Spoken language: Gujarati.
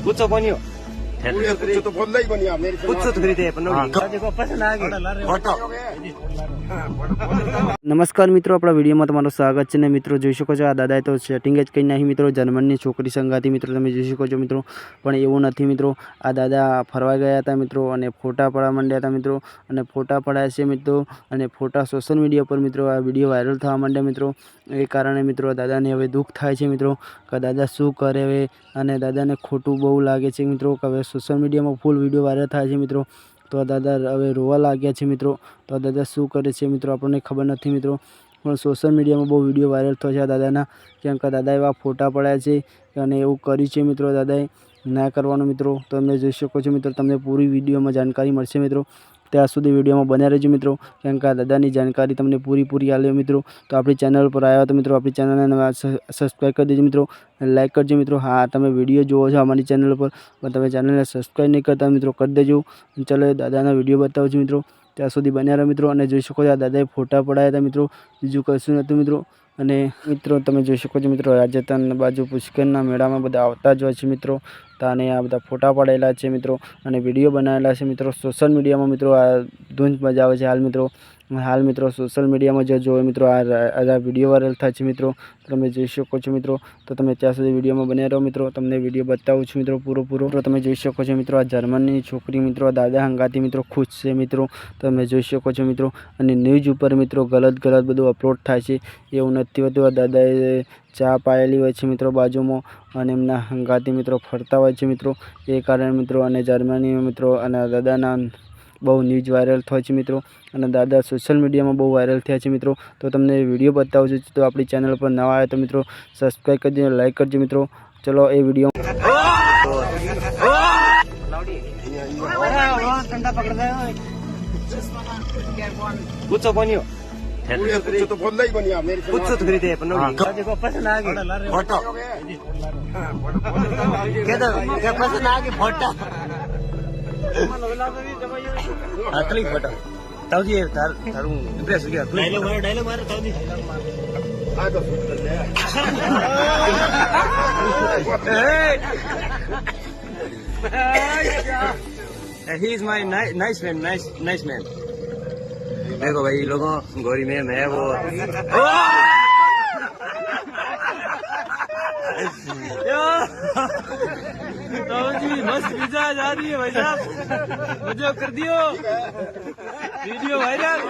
पूछो कोनी हो पूछो तो बोल ही बनिया मेरे पूछो तो खरीदे देखो पसंद आ गई फोटो નમસ્કાર મિત્રો, આપણા વિડીયોમાં તમારું સ્વાગત છે. ને મિત્રો જોઈ શકો છો, આ દાદાએ તો સેટિંગ જ કરી નાખી મિત્રો. જર્મનની છોકરી સંગાતી મિત્રો તમે જોઈ શકો છો મિત્રો. પણ એવું નથી મિત્રો, આ દાદા ફરવા ગયા હતા મિત્રો અને ફોટા પાડવા માંડ્યા હતા મિત્રો. અને ફોટા પડાયા છે મિત્રો, અને ફોટા સોશિયલ મીડિયા પર મિત્રો આ વિડીયો વાયરલ થવા માંડ્યા મિત્રો. એ કારણે મિત્રો દાદાને હવે દુઃખ થાય છે મિત્રો કે દાદા શું કરે હવે, અને દાદાને ખોટું બહુ લાગે છે મિત્રો કે હવે સોશિયલ મીડિયામાં ફૂલ વિડીયો વાયરલ થાય છે મિત્રો. તો આ દાદા હવે રોવા લાગ્યા છે મિત્રો. તો આ દાદા શું કરે છે મિત્રો આપણને ખબર નથી મિત્રો, પણ સોશિયલ મીડિયામાં બહુ વિડીયો વાયરલ થયો છે આ દાદાના. કેમ કે દાદા એવા ફોટા પડાયા છે અને એવું કર્યું છે મિત્રો. દાદાએ ના કરવાનું મિત્રો. તો તમે જોઈ શકો છો મિત્રો, તમને પૂરી વિડીયોમાં જાણકારી મળશે મિત્રો. ત્યાં સુધી વિડીયોમાં બન્યા રહેજો મિત્રો, કેમ કે આ દાદાની જાણકારી તમને પૂરી આલ્યો મિત્રો. તો આપણી ચેનલ પર આવ્યા તો મિત્રો આપણી ચેનલને સબસ્ક્રાઈબ કરી દેજો મિત્રો, લાઈક કરજો મિત્રો. હા, તમે વિડીયો જુઓ છો અમારી ચેનલ પર, પણ તમે ચેનલને સબસ્ક્રાઈબ નહીં કરતા મિત્રો, કરી દેજો. ચાલો દાદાના વિડીયો બતાવું છું મિત્રો, ત્યાં સુધી બન્યા રહો મિત્રો. અને જોઈ શકો છો આ દાદાએ ફોટા પડાયા હતા મિત્રો, બીજું કશું નહોતું મિત્રો. અને મિત્રો તમે જોઈ શકો છો મિત્રો, રાજસ્થાન બાજુ પુષ્કરના મેળામાં બધા આવતા જ હોય છે મિત્રો. તાને આ બધા ફોટા પાડેલા છે મિત્રો, અને વિડીયો બનાવેલા છે મિત્રો. સોશિયલ મીડિયામાં મિત્રો આ ધૂંજ મજા આવે છે હાલ મિત્રો સોશિયલ મીડિયામાં જો જોવે મિત્રો આ વિડીયો વાયરલ થાય છે મિત્રો. તમે જોઈ શકો છો મિત્રો. તો તમે ત્યાં સુધી વિડીયોમાં બન્યા રહો મિત્રો, તમને વિડીયો બતાવું છું મિત્રો પૂરો. તો તમે જોઈ શકો છો મિત્રો, આ જર્મનની છોકરી મિત્રો આ દાદા હંગાતી મિત્રો ખુશ છે મિત્રો. તમે જોઈ શકો છો મિત્રો. અને ન્યૂઝ ઉપર મિત્રો ગલત બધું અપલોડ થાય છે, એવું નથી હોતું. આ દાદાએ ચા પાયેલી હોય છે મિત્રો બાજુમાં, અને એમના હંગાતી મિત્રો ફરતા હોય છે મિત્રો. એ કારણે મિત્રો, અને જર્મની મિત્રો અને દાદાના બહુ ન્યૂઝ વાયરલ થાય છે મિત્રો. અને દાદા સોશિયલ મીડિયામાં બહુ વાયરલ થયા છે મિત્રો. તો તમને વિડીયો બતાવું છું. તો આપણી ચેનલ પર નવા આવે તો મિત્રો સબસ્ક્રાઈબ કરી દેજો, લાઈક કરજો મિત્રો. ચલો એ વિડીયો पूछो कोनी हो पूछो तो बोल ही बनिया मेरे पूछो तो खरीदे देखो पसंद आ गई फोटो क्या पसंद आ गई फोटा असली फोटो ताऊजी तारू इम्प्रेस हो गया डायलॉग मारो ताऊजी आ तो he is my nice man देखो भाई लोगों गोरी में मैं वो जी मस्त पिज्जा जा रही है भाई साहब, मुझे कर दियो वीडियो वायरल।